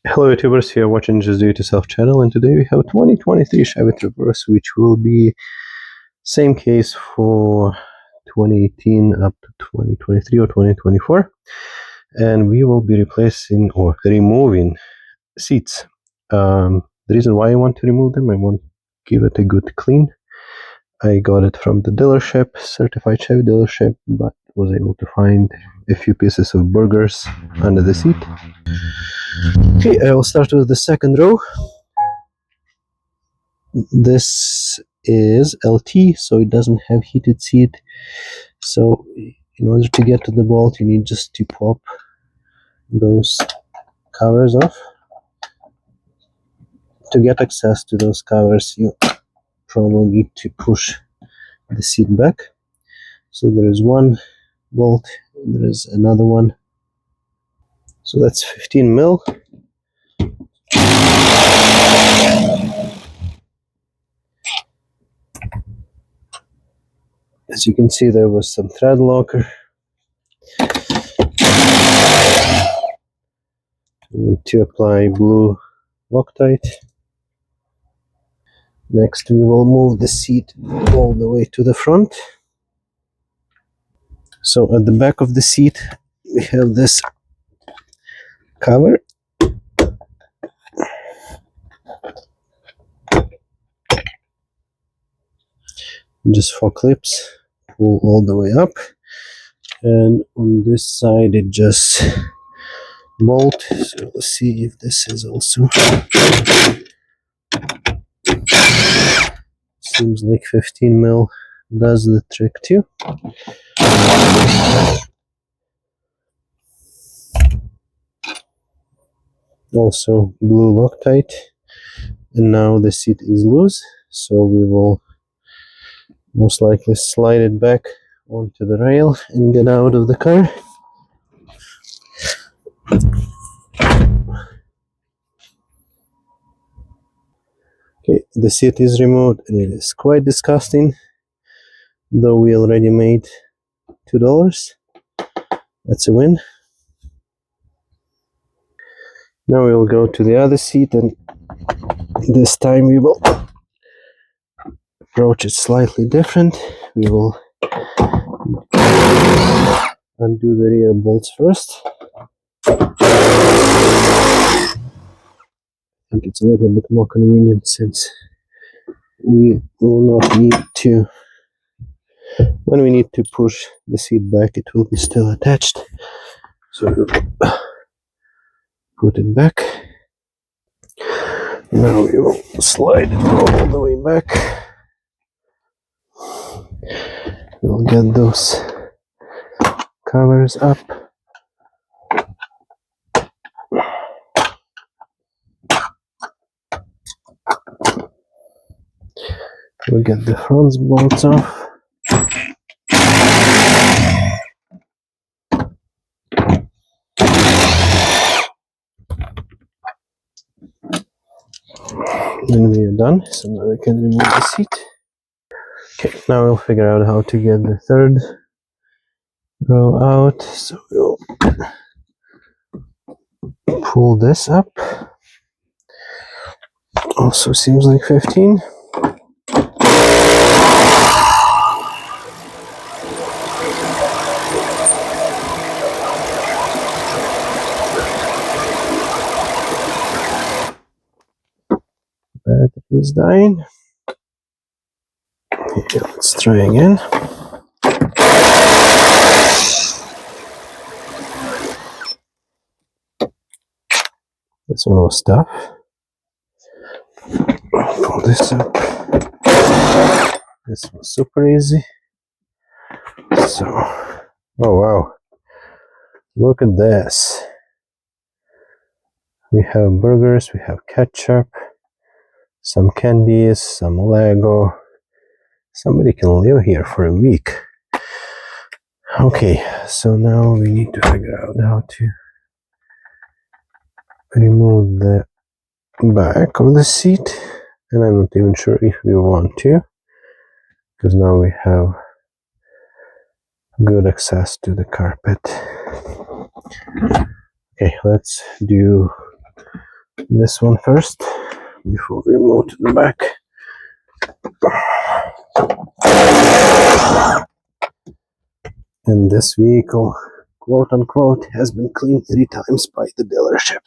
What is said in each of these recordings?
Hello YouTubers, here watching Just Do It Yourself channel, and today we have a 2023 Chevy Traverse, which will be same case for 2018 up to 2023 or 2024, and we will be replacing or removing seats. The reason why I want to remove them, I want to give it a good clean. I got it from the dealership, certified Chevy dealership, but was able to find a few pieces of burgers under the seat. Okay, I will start with the second row. This is LT, so it doesn't have heated seat. So in order to get to the bolt, you need just to pop those covers off. To get access to those covers, you probably need to push the seat back. So there is one bolt, and there is another one. So that's 15 mil. As you can see, there was some thread locker. We need to apply blue Loctite. Next, we will move the seat all the way to the front. So at the back of the seat, we have this cover. Just 4 clips, pull all the way up, and on this side it just bolt. So let's see if this is also, seems like 15 mil does the trick too. Also blue Loctite, and now the seat is loose, so we will most likely slide it back onto the rail and get out of the car. Okay, the seat is removed, and it is quite disgusting, though we already made $2. That's a win. Now we will go to the other seat, and this time we will approach it slightly different. We will undo the rear bolts first. I think it's a little bit more convenient since we will not need to, when we need to push the seat back, it will be still attached. So we will put it back. Now we will slide it all the way back. We'll get those covers up. We'll get the front bolts off. Then we are done, so now we can remove the seat. Okay, now we'll figure out how to get the third row out. So we'll pull this up. Also seems like 15. Battery is dying. Okay, let's try again. This one was tough. Pull this up. This was super easy. So, oh wow, look at this. We have burgers, we have ketchup, some candies, some Lego. Somebody can live here for a week. Okay, so now we need to figure out how to remove the back of the seat, and I'm not even sure if we want to, because now we have good access to the carpet. Okay, let's do this one first before we move to the back. And this vehicle, quote unquote, has been cleaned 3 times by the dealership.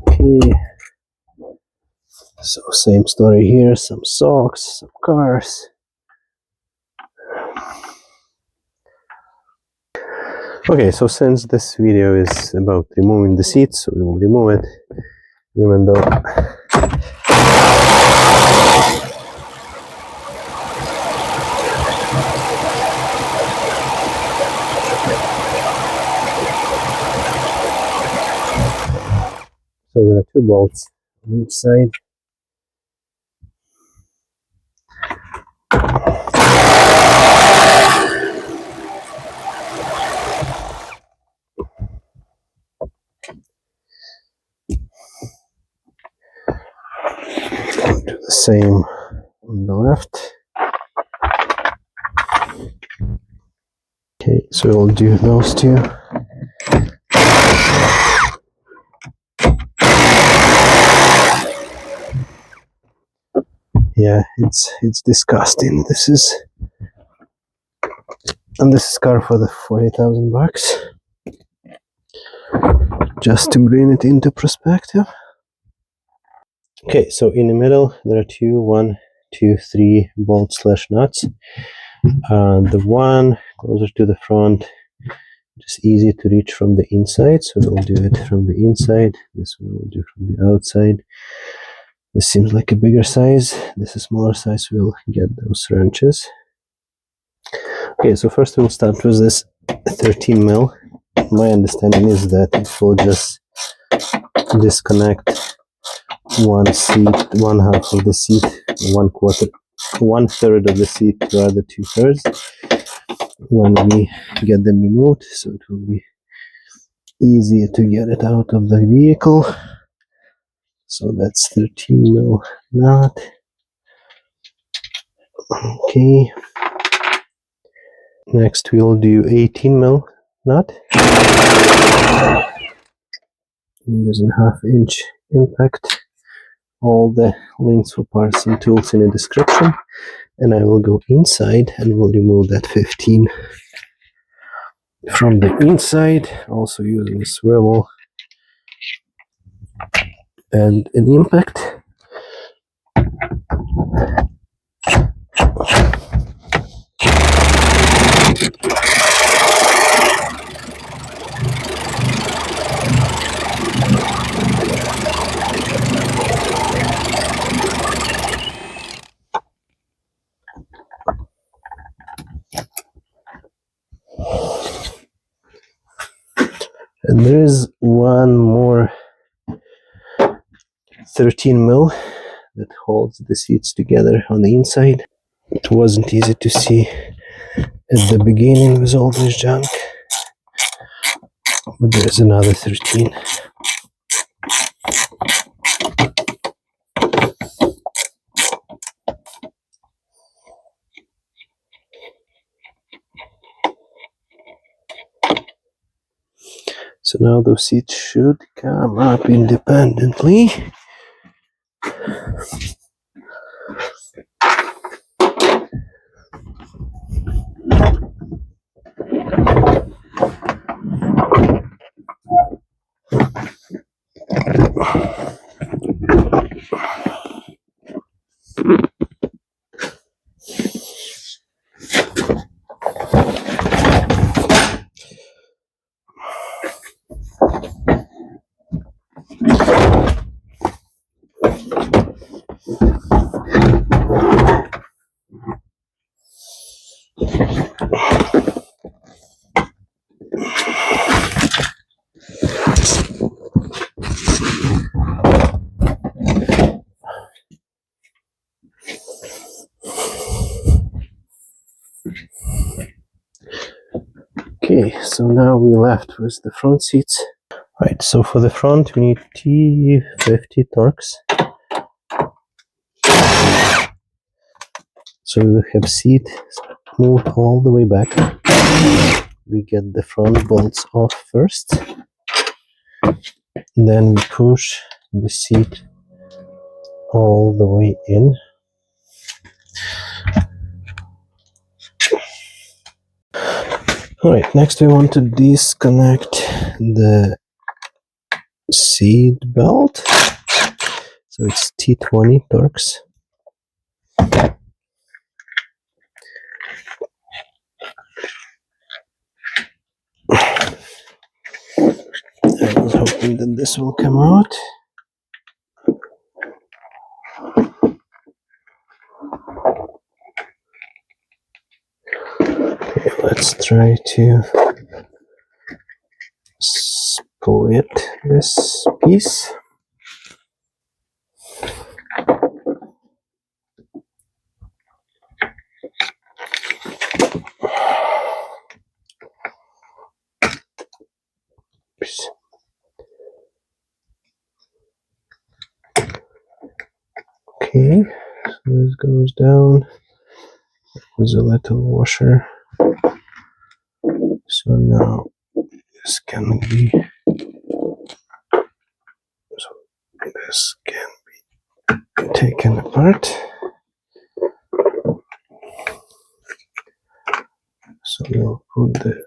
Okay, so same story here, some socks, some cars. Okay, so since this video is about removing the seats, so we will remove it, even though so there are 2 bolts on each side. Do the same on the left. Okay, so we'll do those 2. Yeah, it's disgusting. This is car for the 40,000 bucks. Just to bring it into perspective. Okay, so in the middle there are 1, 2, 3 bolts / nuts. The one closer to the front, just easy to reach from the inside, so we'll do it from the inside. This one we'll do from the outside. This seems like a bigger size. This is a smaller size, so we'll get those wrenches. Okay, so first we'll start with this 13 mil. My understanding is that it will just disconnect one seat, 1/2 of the seat, 1/3 of the seat to the other 2/3 when we get them removed, so it will be easier to get it out of the vehicle. So that's 13 mil nut. Okay. Next we'll do 18 mil nut. Using 1/2 inch impact. All the links for parts and tools in the description. And I will go inside and we'll remove that 15 from the inside, also using a swivel and an impact. And there is one more 13 mil that holds the seats together on the inside. It wasn't easy to see at the beginning with all this junk, but there's another 13. So now those seats should come up independently. Okay, so now we left with the front seats. Right, so for the front we need T50 Torx. So we have seat moved all the way back. We get the front bolts off first. Then we push the seat all the way in. Alright, next we want to disconnect the seat belt. So it's T20 Torx. I was hoping that this will come out. Okay, let's try to split this piece. Oops. Okay, so this goes down. There's a little washer. So now this can be taken apart. So we'll put the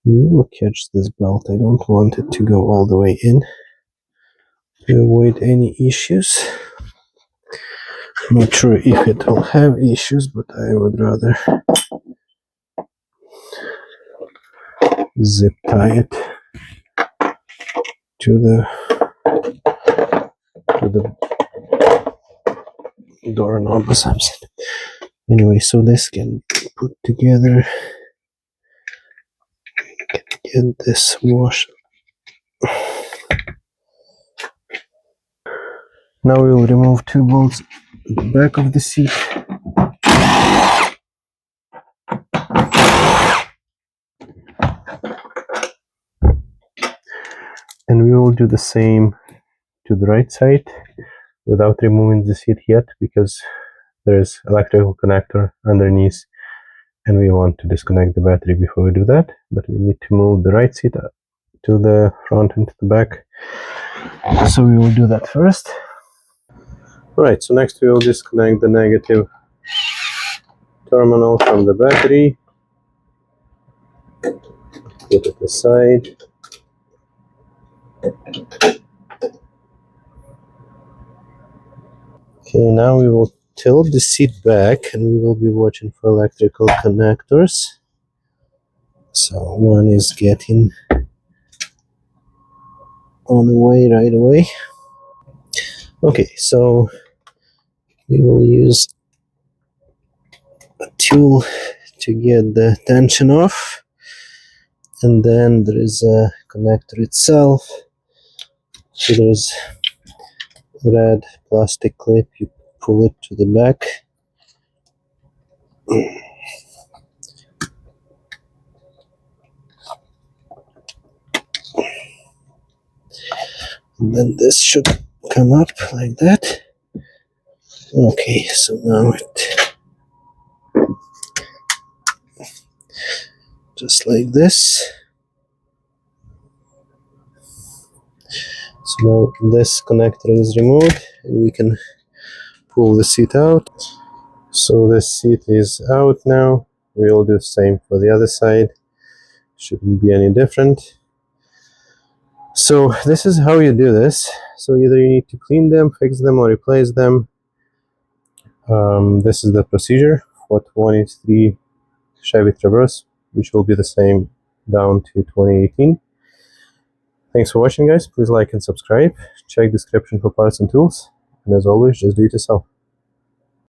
we will catch this belt. I don't want it to go all the way in to avoid any issues. I'm not sure if it will have issues, but I would rather zip tie it to the doorknob or something. Anyway, so this can be put together. Get this wash. Now we will remove two bolts at the back of the seat. And we will do the same to the right side without removing the seat yet, because there's electrical connector underneath and we want to disconnect the battery before we do that. But we need to move the right seat to the front and to the back. So we will do that first. Alright, so next we will disconnect the negative terminal from the battery. Put it aside. Okay, now we will tilt the seat back and we will be watching for electrical connectors. So one is getting on the way right away. Okay, so we will use a tool to get the tension off, and then there is a connector itself. So there's a red plastic clip, you pull it to the back. And then this should come up like that. Okay, so now it just like this. So now this connector is removed and we can pull the seat out. So this seat is out now. We'll do the same for the other side. Shouldn't be any different. So this is how you do this. So either you need to clean them, fix them, or replace them. This is the procedure for 23 Chevy Traverse, which will be the same down to 2018. Thanks for watching, guys. Please like and subscribe. Check description for parts and tools. And as always, just do it yourself.